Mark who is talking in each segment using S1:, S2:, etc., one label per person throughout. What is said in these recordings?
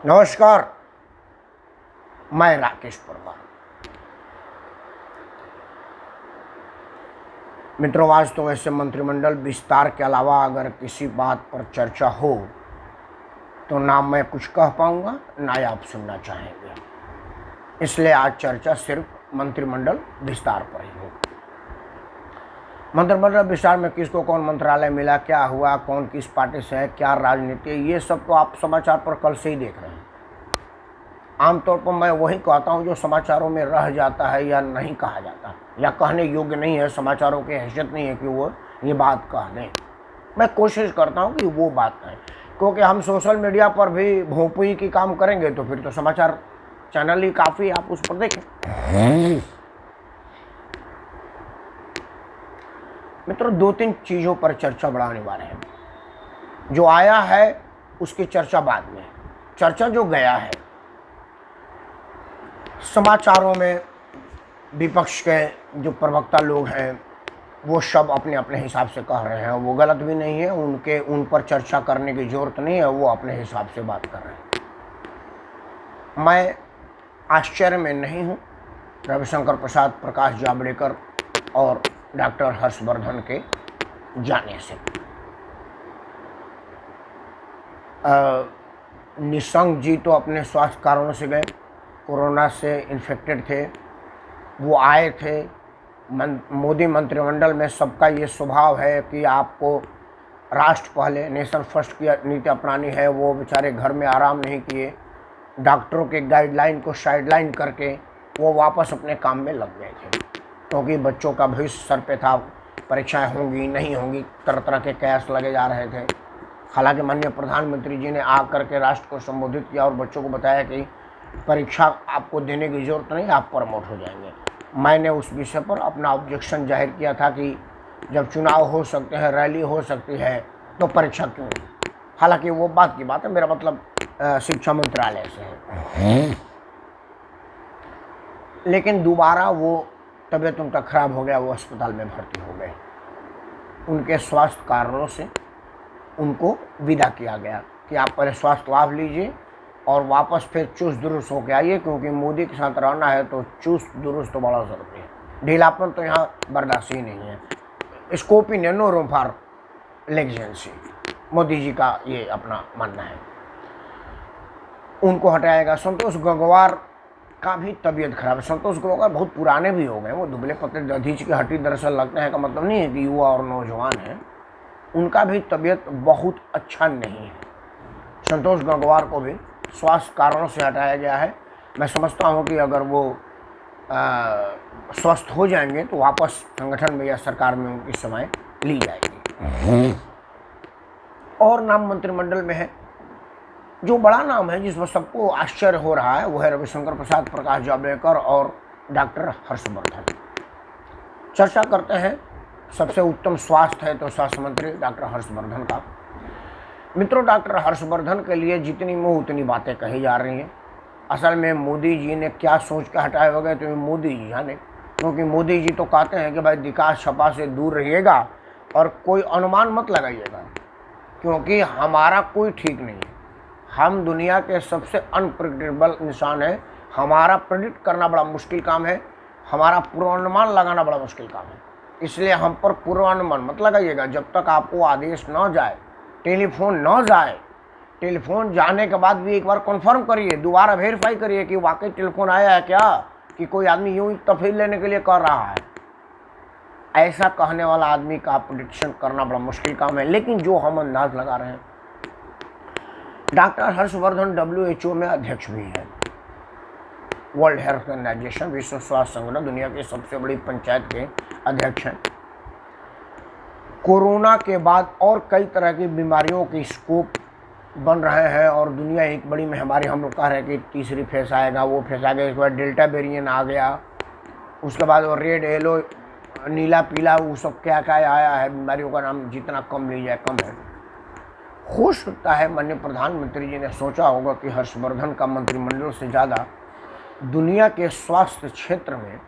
S1: नमस्कार, मैं राकेश परमार। मित्रों, आज तो वैसे मंत्रिमंडल विस्तार के अलावा अगर किसी बात पर चर्चा हो तो ना मैं कुछ कह पाऊंगा ना ही आप सुनना चाहेंगे। इसलिए आज चर्चा सिर्फ मंत्रिमंडल विस्तार पर ही हो। मंत्रिमंडल विस्तार में किसको कौन मंत्रालय मिला, क्या हुआ, कौन किस पार्टी से है, क्या राजनीति है, ये सब तो आप समाचार पर कल से ही देख रहे हैं। आमतौर पर मैं वही कहता हूँ जो समाचारों में रह जाता है या नहीं कहा जाता या कहने योग्य नहीं है, समाचारों की हैसियत नहीं है कि वो ये बात कह दें। मैं कोशिश करता हूँ कि वो बात कहें, क्योंकि हम सोशल मीडिया पर भी भोंपुई की काम करेंगे तो फिर तो समाचार चैनल ही काफ़ी, आप उस पर देखें। मित्रों, दो तीन चीज़ों पर चर्चा बड़ा अनिवार्य है। जो आया है उसकी चर्चा बाद में। चर्चा जो गया है, समाचारों में विपक्ष के जो प्रवक्ता लोग हैं वो सब अपने अपने हिसाब से कह रहे हैं। वो गलत भी नहीं है, उन पर चर्चा करने की ज़रूरत नहीं है, वो अपने हिसाब से बात कर रहे हैं। मैं आश्चर्य में नहीं हूँ रविशंकर प्रसाद, प्रकाश जावड़ेकर और डॉक्टर हर्षवर्धन के जाने से। निशंक जी तो अपने स्वास्थ्य कारणों से गए, कोरोना से इन्फेक्टेड थे, वो आए थे। मोदी मंत्रिमंडल में सबका ये स्वभाव है कि आपको राष्ट्र पहले, नेशन फर्स्ट की नीति अपनानी है। वो बेचारे घर में आराम नहीं किए, डॉक्टरों के गाइडलाइन को साइडलाइन करके वो वापस अपने काम में लग गए थे, क्योंकि बच्चों का भविष्य सर पे था। परीक्षाएं होंगी नहीं होंगी, तरह तरह के कयास लगे जा रहे थे। हालांकि माननीय प्रधानमंत्री जी ने आकर के राष्ट्र को संबोधित किया और बच्चों को बताया कि परीक्षा आपको देने की ज़रूरत नहीं, आप प्रमोट हो जाएंगे। मैंने उस विषय पर अपना ऑब्जेक्शन जाहिर किया था कि जब चुनाव हो सकते हैं, रैली हो सकती है, तो परीक्षा क्यों नहीं। हालांकि वो बात की बात है, मेरा मतलब शिक्षा मंत्रालय से है। लेकिन दोबारा वो तबीयत उनका ख़राब हो गया, वो अस्पताल में भर्ती हो गए। उनके स्वास्थ्य कारणों से उनको विदा किया गया कि आप पहले स्वास्थ्य लाभ लीजिए और वापस फिर चुस्त दुरुस्त होकर आइए, क्योंकि मोदी के साथ रहना है तो चुस्त दुरुस्त तो बड़ा ज़रूरी है। ढीलापन तो यहाँ बर्दाश्त ही नहीं है। स्कोप ही no room for leniency, Modi ji का ये अपना मानना है। उनको हटाएगा। संतोष गंगवार का भी तबीयत खराब है। संतोष गंगवार बहुत पुराने भी हो गए, वो दुबले पतले दधीच की हड्डी दरअसल लगते हैं, का मतलब नहीं है कि युवा और नौजवान है। उनका भी तबीयत बहुत अच्छा नहीं है। संतोष गंगवार को भी स्वास्थ्य कारणों से हटाया गया है। मैं समझता हूं कि अगर वो स्वस्थ हो जाएंगे तो वापस संगठन में या सरकार में उनकी सेवाएं ली जाएगी। और नाम मंत्रिमंडल में है, जो बड़ा नाम है जिस पर सबको आश्चर्य हो रहा है, वो है रविशंकर प्रसाद, प्रकाश जावड़ेकर और डॉक्टर हर्षवर्धन। चर्चा करते हैं। सबसे उत्तम स्वास्थ्य है तो स्वास्थ्य मंत्री डॉक्टर हर्षवर्धन का। मित्रों, डॉक्टर हर्षवर्धन के लिए जितनी मुँह उतनी बातें कही जा रही हैं। असल में मोदी जी ने क्या सोच के हटाए वगैरह तो मोदी जी जाने, क्योंकि मोदी जी तो कहते हैं कि भाई विकास छपा से दूर रहिएगा और कोई अनुमान मत लगाइएगा, क्योंकि हमारा कोई ठीक नहीं है। हम दुनिया के सबसे अनप्रेडिक्टेबल इंसान हैं। हमारा प्रेडिक्ट करना बड़ा मुश्किल काम है, हमारा पूर्वानुमान लगाना बड़ा मुश्किल काम है। इसलिए हम पर पूर्वानुमान मत लगाइएगा। जब तक आपको आदेश न जाए, टेलीफोन न जाए, टेलीफोन जाने के बाद भी एक बार कन्फर्म करिए, दोबारा वेरीफाई करिए कि वाकई टेलीफोन आया है क्या, कि कोई आदमी यूं ही तफसील लेने के लिए कर रहा है। ऐसा कहने वाला आदमी का प्रेडिक्शन करना बड़ा मुश्किल काम है, लेकिन जो हम अंदाज लगा रहे हैं। डॉक्टर हर्षवर्धन WHO में अध्यक्ष भी हैं। वर्ल्ड हेल्थ ऑर्गेनाइजेशन, विश्व स्वास्थ्य संगठन, दुनिया की सबसे बड़ी पंचायत के अध्यक्ष हैं। कोरोना के बाद और कई तरह की बीमारियों के स्कोप बन रहे हैं और दुनिया एक बड़ी महामारी, हम लोग कह रहे हैं कि तीसरी फेस आएगा, वो फेस आ गया। इसके बाद डेल्टा वेरिएंट आ गया, उसके बाद वो रेड, येलो, नीला, पीला, वो सब क्या क्या आया है। बीमारियों का नाम जितना कम लीजिए कम है। हो सकता है माननीय प्रधानमंत्री जी ने सोचा होगा कि हर्षवर्धन का मंत्रिमंडल से ज़्यादा दुनिया के स्वास्थ्य क्षेत्र में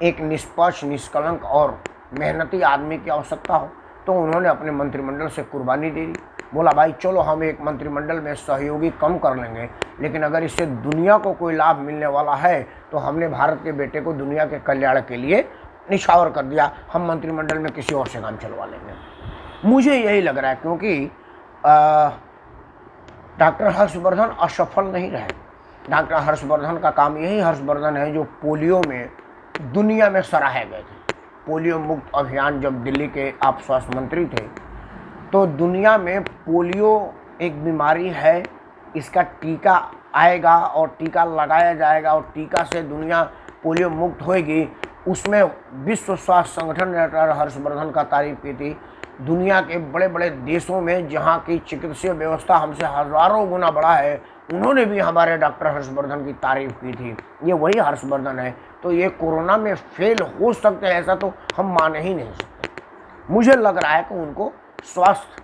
S1: एक निष्पक्ष, निष्कलंक और मेहनती आदमी की आवश्यकता हो, तो उन्होंने अपने मंत्रिमंडल से कुर्बानी दे दी। बोला भाई चलो हम एक मंत्रिमंडल में सहयोगी कम कर लेंगे, लेकिन अगर इससे दुनिया को कोई लाभ मिलने वाला है तो हमने भारत के बेटे को दुनिया के कल्याण के लिए निछावर कर दिया, हम मंत्रिमंडल में किसी और से काम चलवा लेंगे। मुझे यही लग रहा है, क्योंकि डॉक्टर हर्षवर्धन असफल नहीं रहे। डॉक्टर हर्षवर्धन का काम, यही हर्षवर्धन है जो पोलियो में दुनिया में सराहे गए थे। पोलियो मुक्त अभियान जब दिल्ली के आप स्वास्थ्य मंत्री थे तो दुनिया में पोलियो एक बीमारी है, इसका टीका आएगा और टीका लगाया जाएगा और टीका से दुनिया पोलियो मुक्त होएगी, उसमें विश्व स्वास्थ्य संगठन ने डॉक्टर हर्षवर्धन का तारीफ की थी। दुनिया के बड़े बड़े देशों में जहाँ की चिकित्सीय व्यवस्था हमसे हज़ारों गुना बड़ा है, उन्होंने भी हमारे डॉक्टर हर्षवर्धन की तारीफ की थी। ये वही हर्षवर्धन है, तो ये कोरोना में फेल हो सकते हैं ऐसा तो हम मान ही नहीं सकते। मुझे लग रहा है कि उनको स्वास्थ्य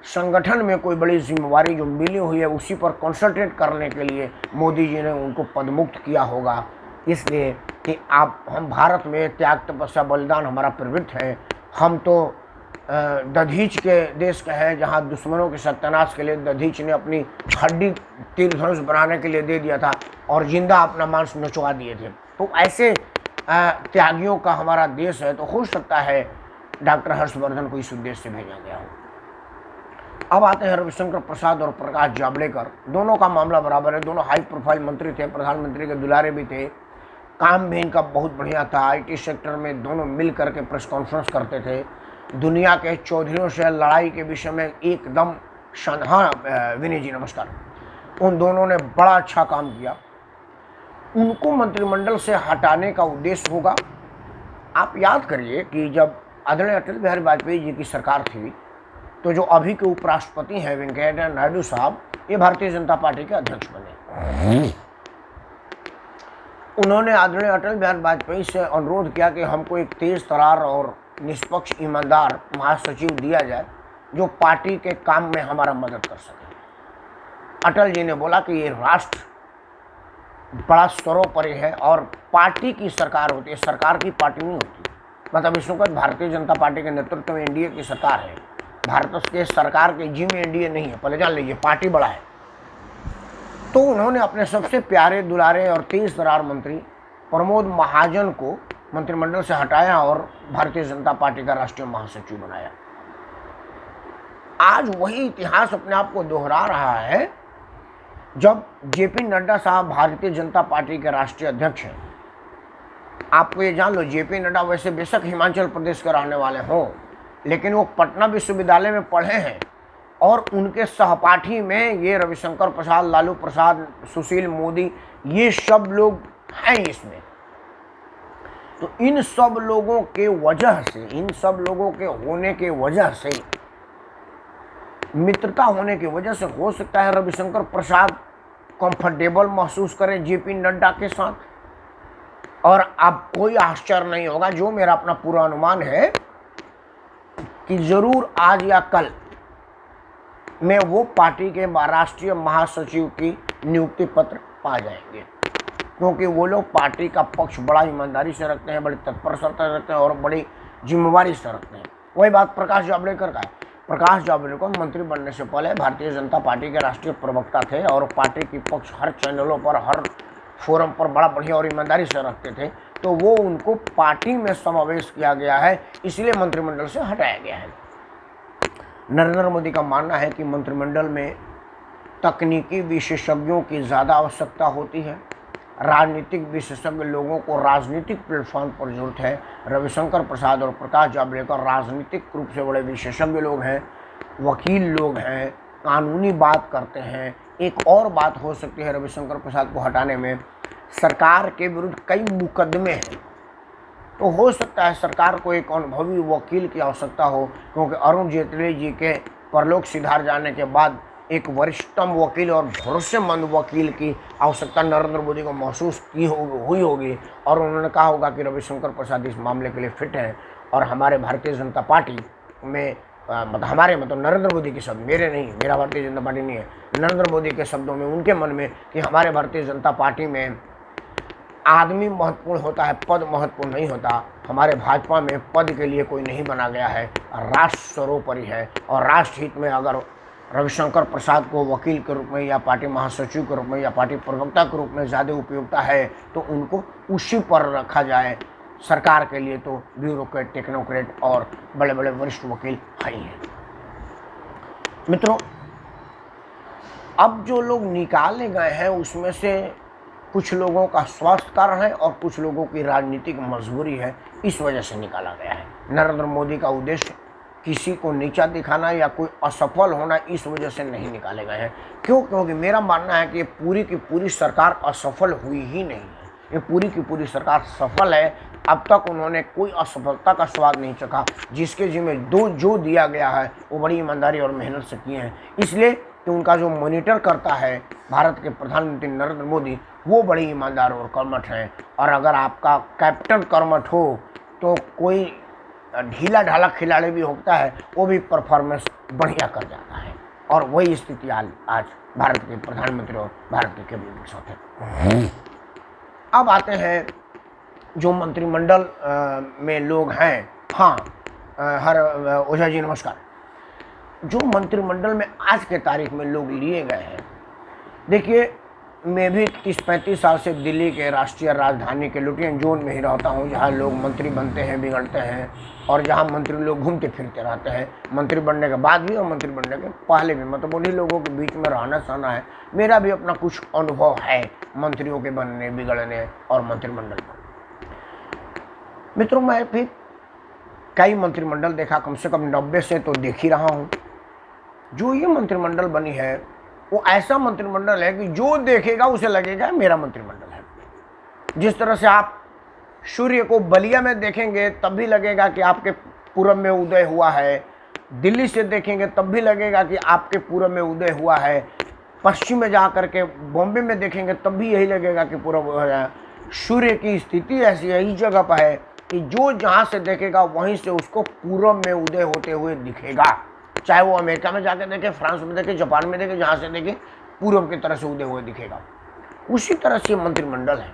S1: संगठन में कोई बड़ी जिम्मेवारी जो मिली हुई है उसी पर कंसंट्रेट करने के लिए मोदी जी ने उनको पदमुक्त किया होगा, इसलिए कि हम भारत में त्याग तपस्या बलिदान हमारा प्रवृत्त है। हम तो दधीच के देश का है जहाँ दुश्मनों के सत्यानाश के लिए दधीच ने अपनी हड्डी तीर धनुष बनाने के लिए दे दिया था और जिंदा अपना मांस नचवा दिए थे। तो ऐसे त्यागियों का हमारा देश है, तो हो सकता है डॉक्टर हर्षवर्धन को इस उद्देश्य से भेजा गया हो। अब आते हैं रविशंकर प्रसाद और प्रकाश जावड़ेकर। दोनों का मामला बराबर है, दोनों हाई प्रोफाइल मंत्री थे, प्रधानमंत्री के दुलारे भी थे, काम भी इनका बहुत बढ़िया था। आईटी सेक्टर में दोनों मिल करके प्रेस कॉन्फ्रेंस करते थे, दुनिया के चौधरियों से लड़ाई के विषय में एकदम हाँ विनय जी नमस्कार, उन दोनों ने बड़ा अच्छा काम किया। उनको मंत्रिमंडल से हटाने का उद्देश्य होगा। आप याद करिए कि जब आदरणीय अटल बिहारी वाजपेयी जी की सरकार थी तो जो अभी के उपराष्ट्रपति हैं वेंकैया नायडू साहब, ये भारतीय जनता पार्टी के अध्यक्ष बने। उन्होंने आदरणीय अटल बिहारी वाजपेयी से अनुरोध किया कि हमको एक तेज तरार और निष्पक्ष ईमानदार महासचिव दिया जाए जो पार्टी के काम में हमारा मदद कर सके। अटल जी ने बोला कि ये राष्ट्र बड़ा सर्वोपरि है और पार्टी की सरकार होती है, सरकार की पार्टी नहीं होती। मतलब इस वक्त भारतीय जनता पार्टी के नेतृत्व में एनडीए की सरकार है, भारत के सरकार के जी में एनडीए नहीं है, पहले जान लीजिए, पार्टी बड़ा है। तो उन्होंने अपने सबसे प्यारे दुलारे और तेज तरार मंत्री प्रमोद महाजन को मंत्रिमंडल से हटाया और भारतीय जनता पार्टी का राष्ट्रीय महासचिव बनाया। आज वही इतिहास अपने आप को दोहरा रहा है जब जेपी नड्डा साहब भारतीय जनता पार्टी के राष्ट्रीय अध्यक्ष हैं। आपको ये जान लो, जेपी नड्डा वैसे बेशक हिमाचल प्रदेश के रहने वाले हों, लेकिन वो पटना विश्वविद्यालय में पढ़े हैं और उनके सहपाठी में ये रविशंकर प्रसाद, लालू प्रसाद, सुशील मोदी, ये सब लोग हैं इसमें। तो इन सब लोगों के वजह से, इन सब लोगों के होने के वजह से, मित्रता होने की वजह से हो सकता है रविशंकर प्रसाद कंफर्टेबल महसूस करें जेपी नड्डा के साथ। और अब कोई आश्चर्य नहीं होगा, जो मेरा अपना पूरा अनुमान है कि जरूर आज या कल में वो पार्टी के राष्ट्रीय महासचिव की नियुक्ति पत्र पा जाएंगे, क्योंकि वो लोग पार्टी का पक्ष बड़ा ईमानदारी से रखते हैं, बड़ी तत्परता से रखते हैं और बड़ी जिम्मेवारी से रखते हैं। वही बात प्रकाश जावड़ेकर का है। प्रकाश जावड़ेकर मंत्री बनने से पहले भारतीय जनता पार्टी के राष्ट्रीय प्रवक्ता थे और पार्टी की पक्ष हर चैनलों पर, हर फोरम पर बड़ा बढ़िया और ईमानदारी से रखते थे, तो वो उनको पार्टी में समावेश किया गया है, इसलिए मंत्रिमंडल से हटाया गया है। नरेंद्र मोदी का मानना है कि मंत्रिमंडल में तकनीकी विशेषज्ञों की ज़्यादा आवश्यकता होती है, राजनीतिक विशेषज्ञ लोगों को राजनीतिक प्लेटफॉर्म पर जरूरत है। रविशंकर प्रसाद और प्रकाश जावड़ेकर राजनीतिक रूप से बड़े विशेषज्ञ लोग हैं, वकील लोग हैं, कानूनी बात करते हैं। एक और बात हो सकती है रविशंकर प्रसाद को हटाने में, सरकार के विरुद्ध कई मुकदमे हैं, तो हो सकता है सरकार को एक अनुभवी वकील की आवश्यकता हो, क्योंकि अरुण जेटली जी के परलोक सिधार जाने के बाद एक वरिष्ठतम वकील और भरोसेमंद वकील की आवश्यकता नरेंद्र मोदी को महसूस हुई होगी और उन्होंने कहा होगा कि रविशंकर प्रसाद इस मामले के लिए फिट हैं और हमारे भारतीय जनता पार्टी में मतलब नरेंद्र मोदी के शब्द, मेरे नहीं, मेरा भारतीय जनता पार्टी नहीं है, नरेंद्र मोदी के शब्दों में, उनके मन में कि हमारे भारतीय जनता पार्टी में आदमी महत्वपूर्ण होता है, पद महत्वपूर्ण नहीं होता। हमारे भाजपा में पद के लिए कोई नहीं बना गया है, राष्ट्र सर्वोपरि है और राष्ट्र हित में अगर रविशंकर प्रसाद को वकील के रूप में या पार्टी महासचिव के रूप में या पार्टी प्रवक्ता के रूप में ज़्यादा उपयोगिता है तो उनको उसी पर रखा जाए। सरकार के लिए तो ब्यूरोक्रेट, टेक्नोक्रेट और बड़े बड़े वरिष्ठ वकील हैं ही हैं। मित्रों, अब जो लोग निकाले गए हैं उसमें से कुछ लोगों का स्वास्थ्य कारण है और कुछ लोगों की राजनीतिक मजबूरी है, इस वजह से निकाला गया है। नरेंद्र मोदी का उद्देश्य किसी को नीचा दिखाना या कोई असफल होना इस वजह से नहीं निकाले गए हैं। क्यों? क्योंकि मेरा मानना है कि ये पूरी की पूरी सरकार असफल हुई ही नहीं है, ये पूरी की पूरी सरकार सफल है। अब तक उन्होंने कोई असफलता का स्वाद नहीं चखा। जिसके जिम्मे जो दिया गया है वो बड़ी ईमानदारी और मेहनत से किए हैं, इसलिए कि उनका जो मॉनिटर करता है भारत के प्रधानमंत्री नरेंद्र मोदी, वो बड़ी ईमानदार और कर्मठ हैं। और अगर आपका कैप्टन कर्मठ हो तो कोई ढीला ढाला खिलाड़ी भी होता है, वो भी परफॉर्मेंस बढ़िया कर जाता है। और वही स्थिति आज भारत के प्रधानमंत्री और भारत के कैबिनेट के साथ है। अब आते हैं जो मंत्रिमंडल में लोग हैं। हाँ, ओझा जी नमस्कार। जो मंत्रिमंडल में आज के तारीख में लोग लिए गए हैं, देखिए मैं भी 30-35 साल से दिल्ली के राष्ट्रीय राजधानी के लुटियन जोन में ही रहता हूँ, जहाँ लोग मंत्री बनते हैं, बिगड़ते हैं और जहाँ मंत्री लोग घूमते फिरते रहते हैं, मंत्री बनने के बाद भी और मंत्री बनने के पहले भी। मतलब उन्हीं लोगों के बीच में रहना सहना है। मेरा भी अपना कुछ अनुभव है मंत्रियों के बनने, बिगड़ने और मंत्रिमंडल में। मित्रों, मैं भी कई मंत्रिमंडल देखा, कम से कम 90 से तो देख ही रहा हूँ। जो ये मंत्रिमंडल बनी है वो ऐसा मंत्रिमंडल है कि जो देखेगा उसे लगेगा मेरा मंत्रिमंडल है। जिस तरह से आप सूर्य को बलिया में देखेंगे तब भी लगेगा कि आपके पूरब में उदय हुआ है, दिल्ली से देखेंगे तब भी लगेगा कि आपके पूरब में उदय हुआ है, पश्चिम में जा करके बॉम्बे में देखेंगे तब भी यही लगेगा कि पूरब हो रहा है। सूर्य की स्थिति ऐसी है, इस जगह पर है कि जो जहाँ से देखेगा वहीं से उसको पूरब में उदय होते हुए दिखेगा। चाहे वो अमेरिका में जाके देखे, फ्रांस में देखे, जापान में देखे, जहाँ से देखे पूरब की तरह से उदय हुए दिखेगा। उसी तरह से ये मंत्रिमंडल है।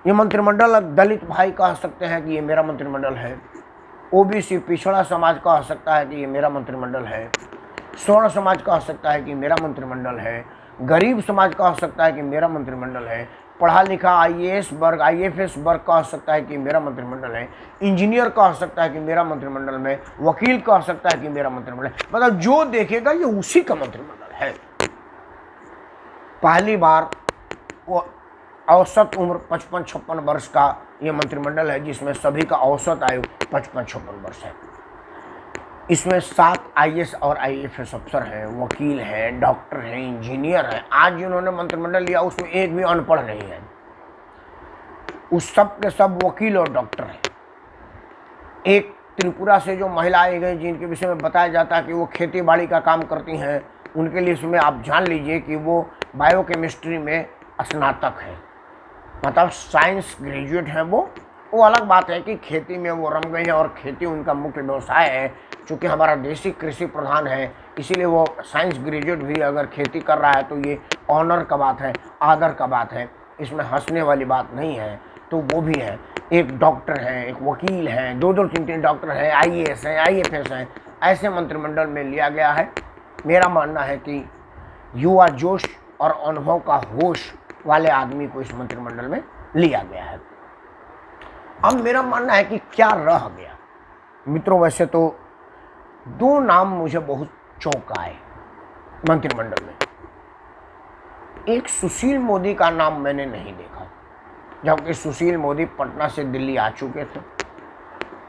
S1: ये मंत्रिमंडल दलित भाई कह सकते हैं कि ये मेरा मंत्रिमंडल है, ओबीसी पिछड़ा समाज कह सकता है कि ये मेरा मंत्रिमंडल है, स्वर्ण समाज कह सकता है कि मेरा मंत्रिमंडल है, गरीब समाज कह सकता है कि मेरा मंत्रिमंडल है, पढ़ा लिखा IAS वर्ग, IFS वर्ग कह सकता है कि मेरा मंत्रिमंडल है, इंजीनियर कह सकता है कि मेरा मंत्रिमंडल में, वकील कह सकता है कि मेरा मंत्रिमंडल है। मतलब जो देखेगा ये उसी का मंत्रिमंडल है। पहली बार वो औसत उम्र 55-56 वर्ष का ये मंत्रिमंडल है, जिसमें सभी का औसत आयु 55-56 वर्ष है। इसमें 7 IAS और IFS अफसर हैं, वकील हैं, डॉक्टर हैं, इंजीनियर हैं। आज जिन्होंने मंत्रिमंडल लिया उसमें एक भी अनपढ़ नहीं है। उस सब के सब वकील और डॉक्टर हैं। एक त्रिपुरा से जो महिला आई गई जिनके विषय में बताया जाता है कि वो खेती बाड़ी का काम करती हैं, उनके लिए इसमें आप जान लीजिए कि वो बायोकेमिस्ट्री में स्नातक है, मतलब साइंस ग्रेजुएट हैं। वो अलग बात है कि खेती में वो रम गई है और खेती उनका मुख्य व्यवसाय है। चूँकि हमारा देश ही कृषि प्रधान है, इसीलिए वो साइंस ग्रेजुएट भी अगर खेती कर रहा है तो ये ऑनर का बात है, आदर का बात है, इसमें हंसने वाली बात नहीं है। तो वो भी है, एक डॉक्टर है, एक वकील है, 2-2 3-3 डॉक्टर हैं, IAS हैं, IFS हैं। ऐसे मंत्रिमंडल में लिया गया है। मेरा मानना है कि युवा जोश और अनुभव का होश वाले आदमी को इस मंत्रिमंडल में लिया गया है। अब मेरा मानना है कि क्या रह गया। मित्रों, वैसे तो 2 नाम मुझे बहुत चौंकाए मंत्रिमंडल में। एक सुशील मोदी का नाम मैंने नहीं देखा, जबकि सुशील मोदी पटना से दिल्ली आ चुके थे।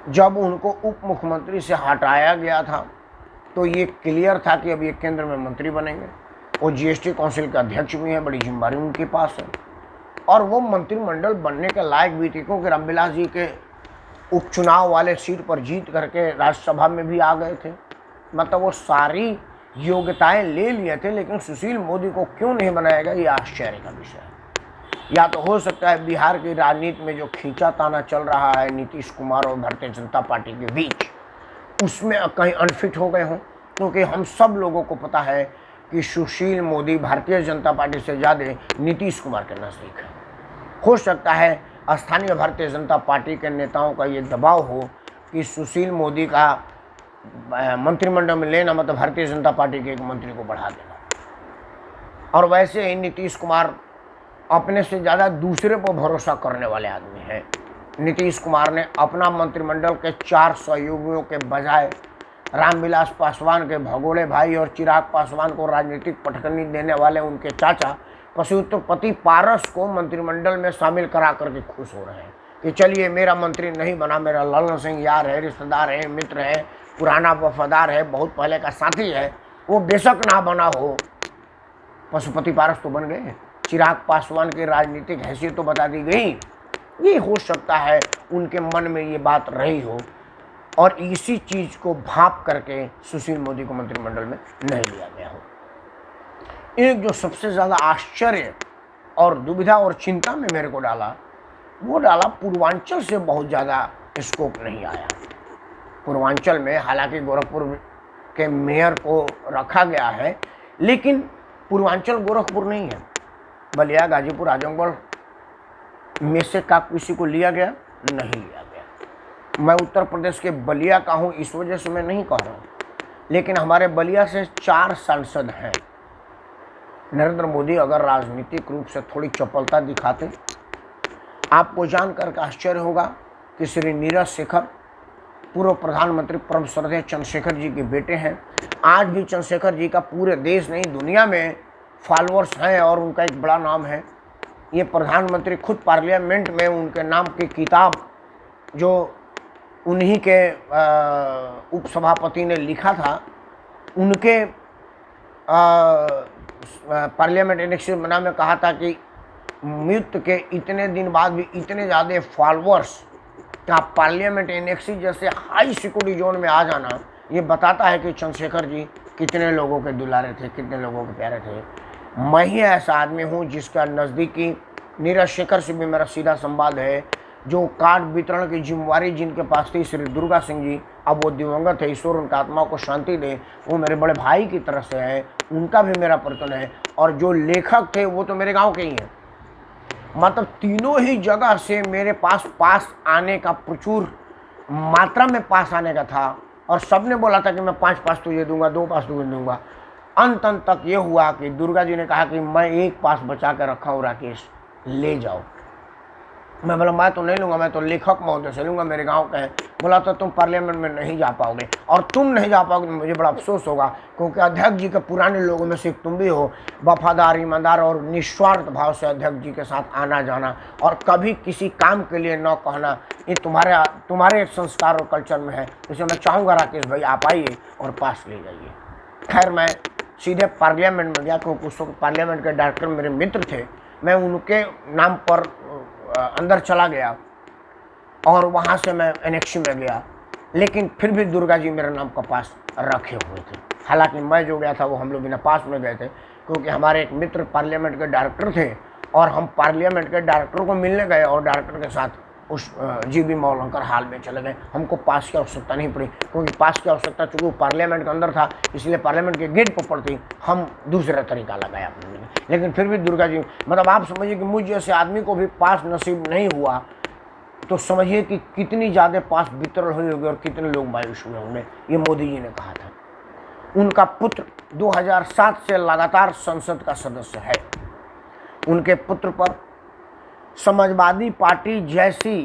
S1: जब उनको उप मुख्यमंत्री से हटाया गया था तो ये क्लियर था कि अब ये केंद्र में मंत्री बनेंगे। वो GST काउंसिल के अध्यक्ष भी हैं, बड़ी जिम्मेदारी उनके पास है और वो मंत्रिमंडल बनने के लायक भी थे, क्योंकि रामविलास जी के उपचुनाव वाले सीट पर जीत करके राज्यसभा में भी आ गए थे। मतलब वो सारी योग्यताएं ले लिए थे, लेकिन सुशील मोदी को क्यों नहीं बनाया गया, ये आश्चर्य का विषय है। या तो हो सकता है बिहार की राजनीति में जो खींचाताना चल रहा है नीतीश कुमार और भारतीय जनता पार्टी के बीच, उसमें कहीं अनफिट हो गए हों, क्योंकि हम सब लोगों को पता है कि सुशील मोदी भारतीय जनता पार्टी से ज़्यादा नीतीश कुमार के नज़दीक है। हो सकता है स्थानीय भारतीय जनता पार्टी के नेताओं का ये दबाव हो कि सुशील मोदी का मंत्रिमंडल में लेना मतलब भारतीय जनता पार्टी के एक मंत्री को बढ़ा देना। और वैसे ही नीतीश कुमार अपने से ज़्यादा दूसरे पर भरोसा करने वाले आदमी हैं। नीतीश कुमार ने अपना मंत्रिमंडल के 4 सहयोगियों के बजाय रामविलास पासवान के भगोड़े भाई और चिराग पासवान को राजनीतिक पटकनी देने वाले उनके चाचा पशुपति पारस को मंत्रिमंडल में शामिल करा करके खुश हो रहे हैं कि चलिए मेरा मंत्री नहीं बना, मेरा ललन सिंह यार है, रिश्तेदार है, मित्र है, पुराना वफादार है, बहुत पहले का साथी है, वो बेशक ना बना हो, पशुपति पारस तो बन गए। चिराग पासवान की राजनीतिक हैसियत तो बता दी गई। ये हो सकता है उनके मन में ये बात रही हो और इसी चीज़ को भाप करके सुशील मोदी को मंत्रिमंडल में नहीं लिया गया हो। एक जो सबसे ज़्यादा आश्चर्य और दुविधा और चिंता में मेरे को डाला, वो डाला पूर्वांचल से बहुत ज़्यादा स्कोप नहीं आया। पूर्वांचल में हालांकि गोरखपुर के मेयर को रखा गया है, लेकिन पूर्वांचल गोरखपुर नहीं है। बलिया, गाजीपुर, आजमगढ़ में से का किसी को लिया गया? नहीं लिया गया। मैं उत्तर प्रदेश के बलिया का हूँ, इस वजह से मैं नहीं कह रहा हूँ, लेकिन हमारे बलिया से 4 सांसद हैं। नरेंद्र मोदी अगर राजनीतिक रूप से थोड़ी चपलता दिखाते, आपको जानकर के आश्चर्य होगा कि श्री नीरज शेखर पूर्व प्रधानमंत्री परम श्रद्धेय चंद्रशेखर जी के बेटे हैं। आज भी चंद्रशेखर जी का पूरे देश नहीं दुनिया में फॉलोअर्स हैं और उनका एक बड़ा नाम है। ये प्रधानमंत्री खुद पार्लियामेंट में उनके नाम की किताब जो उन्हीं के उपसभापति ने लिखा था, उनके पार्लियामेंट एनेक्स बना में कहा था कि मृत्यु के इतने दिन बाद भी इतने ज़्यादा फॉलोअर्स का पार्लियामेंट एनेक्सी जैसे हाई सिक्योरिटी जोन में आ जाना, ये बताता है कि चंद्रशेखर जी कितने लोगों के दुलारे थे, कितने लोगों के प्यारे थे। मैं ही ऐसा आदमी हूँ जिसका नज़दीकी नीरज शेखर से भी मेरा सीधा संवाद है। जो कार्ड वितरण की जिम्मेवारी जिनके पास थी, श्री दुर्गा सिंह जी, अब वो दिवंगत है, ईश्वर उनका आत्मा को शांति दे, वो मेरे बड़े भाई की तरफ से है, उनका भी मेरा परिचय है। और जो लेखक थे वो तो मेरे गांव के ही हैं। मतलब तीनों ही जगह से मेरे पास आने का प्रचुर मात्रा में पास आने का था और सबने बोला था कि मैं 5 पास तुझे दूंगा, 2 पास तुझे दूंगा। अंत तक ये हुआ कि दुर्गा जी ने कहा कि मैं 1 पास बचा कर रखा हूँ, राकेश ले जाओ। मैं बोला मैं तो नहीं लूँगा, मैं तो लेखक महोदय से लूँगा, मेरे गांव का है। बोला तो तुम पार्लियामेंट में नहीं जा पाओगे, और तुम नहीं जा पाओगे मुझे बड़ा अफसोस होगा, क्योंकि अध्यक्ष जी के पुराने लोगों में से तुम भी हो, वफादार, ईमानदार और निस्वार्थ भाव से अध्यक्ष जी के साथ आना जाना और कभी किसी काम के लिए न कहना, ये तुम्हारे संस्कार और कल्चर में है। इसलिए मैं चाहूँगा राकेश भाई आप आइए और पास ले जाइए। खैर मैं सीधे पार्लियामेंट में गया, क्योंकि उस वक्त पार्लियामेंट के डायरेक्टर मेरे मित्र थे। मैं उनके नाम पर अंदर चला गया और वहाँ से मैं एनेक्सी में गया, लेकिन फिर भी दुर्गा जी मेरे नाम का पास रखे हुए थे। हालांकि मैं जो गया था वो हम लोग बिना पास में गए थे, क्योंकि हमारे एक मित्र पार्लियामेंट के डायरेक्टर थे और हम पार्लियामेंट के डायरेक्टर को मिलने गए और डायरेक्टर के साथ उस जीबी मौलंकर हाल में चले गए। हमको पास की आवश्यकता नहीं पड़ी, क्योंकि पास की आवश्यकता चूँकि वो पार्लियामेंट के अंदर था, इसलिए पार्लियामेंट के गेट पर पड़ती, हम दूसरा तरीका लगाया अपने लिए। लेकिन फिर भी दुर्गा जी, मतलब आप समझिए कि मुझ जैसे आदमी को भी पास नसीब नहीं हुआ, तो समझिए कि कितनी ज़्यादा पास वितरण हुई होगी और कितने लोग मायूस हुए होंगे। ये मोदी जी ने कहा था। उनका पुत्र 2007 से लगातार संसद का सदस्य है। उनके पुत्र पर समाजवादी पार्टी जैसी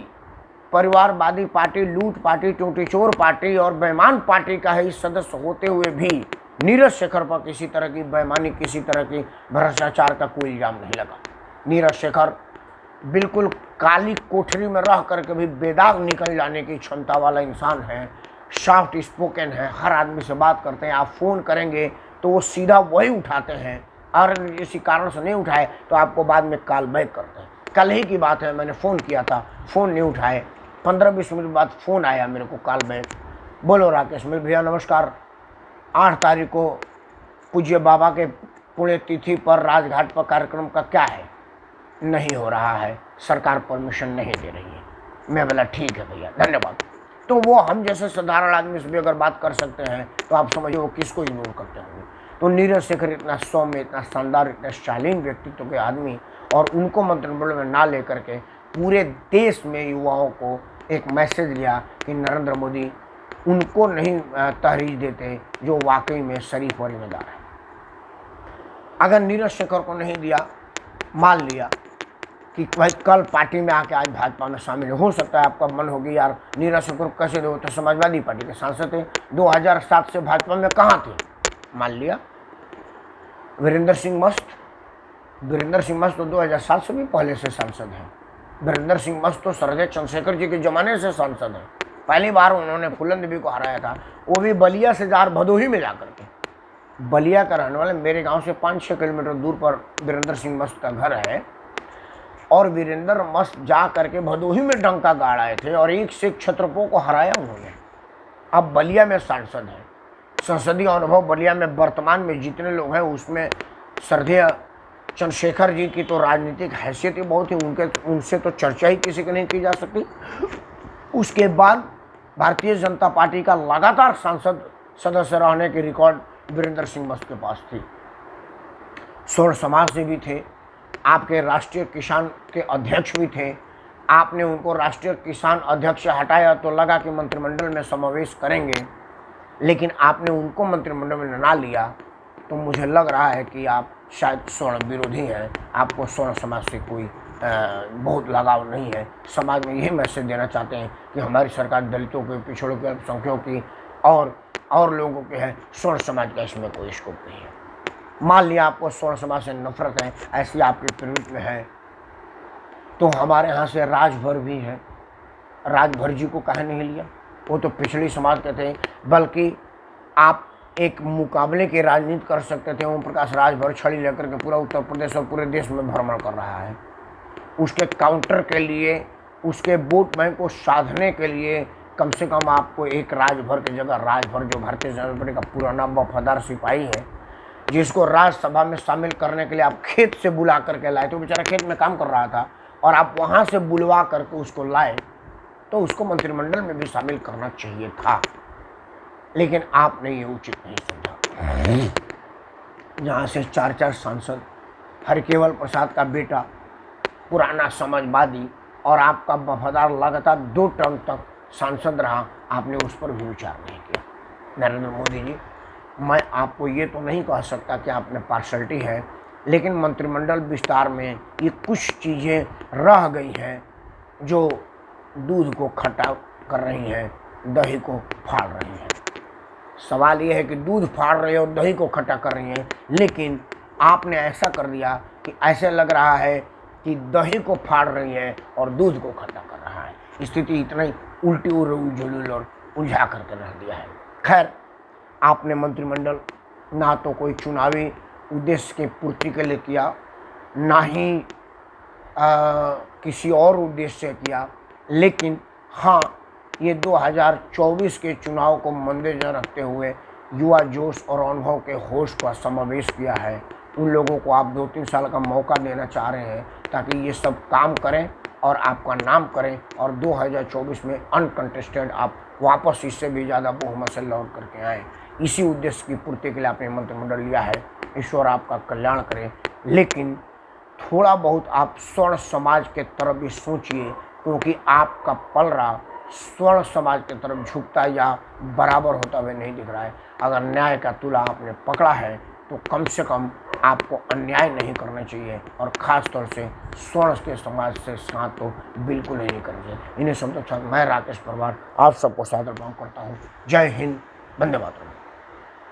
S1: परिवारवादी पार्टी, लूट पार्टी, टोटीचोर पार्टी और बेईमान पार्टी का ही सदस्य होते हुए भी नीरज शेखर पर किसी तरह की बेईमानी, किसी तरह की भ्रष्टाचार का कोई इल्जाम नहीं लगा। नीरज शेखर बिल्कुल काली कोठरी में रह करके भी बेदाग निकल जाने की क्षमता वाला इंसान है। सॉफ्ट स्पोकन है, हर आदमी से बात करते हैं। आप फ़ोन करेंगे तो वो सीधा वही उठाते हैं, और इसी कारण से नहीं उठाए तो आपको बाद में कॉल बैक करते हैं। कल ही की बात है, मैंने फ़ोन किया था, फ़ोन नहीं उठाए। 15-20 मिनट बाद फ़ोन आया मेरे को कॉल बैक, बोलो राकेश मेरे भैया नमस्कार, 8 तारीख को पूज्य बाबा के पुण्यतिथि पर राजघाट पर कार्यक्रम का क्या है? नहीं हो रहा है, सरकार परमिशन नहीं दे रही है। मैं बोला ठीक है भैया धन्यवाद। तो वो हम जैसे साधारण आदमी से भी अगर बात कर सकते हैं तो आप समझिए वो किसको इग्नोर करते होंगे। तो नीरज शेखर इतना सौम्य, इतना शानदार, इतना शालीन व्यक्तित्व के आदमी, और उनको मंत्रिमंडल में ना लेकर के पूरे देश में युवाओं को एक मैसेज दिया कि नरेंद्र मोदी उनको नहीं तहरीर देते जो वाकई में शरीफ और ईमानदार है। अगर नीरज शेखर को नहीं दिया, मान लिया कि भाई कल पार्टी में आके आज भाजपा में शामिल हो सकता है, आपका मन होगी यार नीरज शेखर को कैसे दो, तो समाजवादी पार्टी के सांसद थे, 2007 से भाजपा में कहाँ थे, मान लिया। वीरेंद्र सिंह मस्त तो 2007 से भी पहले से सांसद हैं। वीरेंद्र सिंह मस्त तो सरदेव चंद्रशेखर जी के ज़माने से सांसद हैं। पहली बार उन्होंने फूलन देवी को हराया था, वो भी बलिया से जार भदोही में जाकर के। बलिया का रहने वाले, मेरे गांव से 5-6 किलोमीटर दूर पर वीरेंद्र सिंह मस्त का घर है, और वीरेंद्र मस्त जा करके भदोही में डंका गाड़ाए थे और एक से एक क्षत्रपों को हराया उन्होंने। अब बलिया में सांसद हैं। संसदीय अनुभव बलिया में वर्तमान में जितने लोग हैं उसमें सरदेव चंद्रशेखर जी की तो राजनीतिक हैसियत ही बहुत ही, उनसे तो चर्चा ही किसी की नहीं की जा सकती। उसके बाद भारतीय जनता पार्टी का लगातार सांसद सदस्य रहने की रिकॉर्ड वीरेंद्र सिंह मस्त के पास थी। स्वर्ण समाज से भी थे, आपके राष्ट्रीय किसान के अध्यक्ष भी थे। आपने उनको राष्ट्रीय किसान अध्यक्ष से हटाया तो लगा कि मंत्रिमंडल में समावेश करेंगे, लेकिन आपने उनको मंत्रिमंडल में ना लिया, तो मुझे लग रहा है कि आप शायद स्वर्ण विरोधी हैं। आपको स्वर्ण समाज से कोई बहुत लगाव नहीं है। समाज में यही मैसेज देना चाहते हैं कि हमारी सरकार दलितों के, पिछड़ों के, अल्पसंख्यकों की और लोगों के है, स्वर्ण समाज का इसमें कोई स्कोप नहीं है। मान लिया आपको स्वर्ण समाज से नफरत है, ऐसी आपके प्रवृत्ति में है, तो हमारे यहाँ से राजभर भी है। राजभर जी को कहे नहीं लिया, वो तो पिछड़ी समाज के थे, बल्कि आप एक मुकाबले की राजनीति कर सकते थे। ओम प्रकाश राजभर छड़ी लेकर के पूरा उत्तर प्रदेश और पूरे देश में भ्रमण कर रहा है। उसके काउंटर के लिए, उसके वोट बैंक को साधने के लिए कम से कम आपको एक राजभर की जगह, राजभर जो भारतीय जनता पार्टी का पुराना वफादार सिपाही है, जिसको राज्यसभा में शामिल करने के लिए आप खेत से बुला करके लाए, तो बेचारा खेत में काम कर रहा था और आप वहाँ से बुलवा करके उसको लाए, तो उसको मंत्रिमंडल में भी शामिल करना चाहिए था, लेकिन आपने ये उचित नहीं समझा। जहाँ से 4-4 सांसद, हरकेवल प्रसाद का बेटा पुराना समाजवादी और आपका वफादार लगातार 2 टर्म तक सांसद रहा, आपने उस पर भी विचार नहीं किया। नरेंद्र मोदी जी, मैं आपको ये तो नहीं कह सकता कि आप में पार्शलिटी है, लेकिन मंत्रिमंडल विस्तार में ये कुछ चीज़ें रह गई हैं जो दूध को खट्टा कर रही हैं, दही को फाड़ रही हैं। सवाल ये है कि दूध फाड़ रही है और दही को खट्टा कर रही हैं, लेकिन आपने ऐसा कर दिया कि ऐसे लग रहा है कि दही को फाड़ रही है और दूध को खट्टा कर रहा है। स्थिति इतना ही उल्टी जुलूल और उलझा करके रख दिया है। खैर, आपने मंत्रिमंडल ना तो कोई चुनावी उद्देश्य की पूर्ति के लिए किया, ना ही किसी और उद्देश्य से किया, लेकिन हाँ, ये 2024 के चुनाव को मद्देनजर रखते हुए युवा जोश और अनुभव के होश का समावेश किया है। उन लोगों को आप 2-3 साल का मौका देना चाह रहे हैं ताकि ये सब काम करें और आपका नाम करें और 2024 में अनकंटेस्टेड आप वापस इससे भी ज़्यादा बहुमत से लौट करके आएँ। इसी उद्देश्य की पूर्ति के लिए आपने मंत्रिमंडल लिया है। ईश्वर आपका कल्याण करे, लेकिन थोड़ा बहुत आप स्वर्ण समाज के तरफ भी सोचिए, क्योंकि आपका पलड़ा स्वर्ण समाज की तरफ झुकता या बराबर होता हुआ नहीं दिख रहा है। अगर न्याय का तुला आपने पकड़ा है तो कम से कम आपको अन्याय नहीं करना चाहिए, और ख़ास तौर से स्वर्ण के समाज से साथ तो बिल्कुल ही नहीं करना चाहिए। इन्हीं शब्दों के साथ मैं राकेश परमार आप सबको सादर प्रणाम करता हूँ। जय हिंद, वंदे मातरम।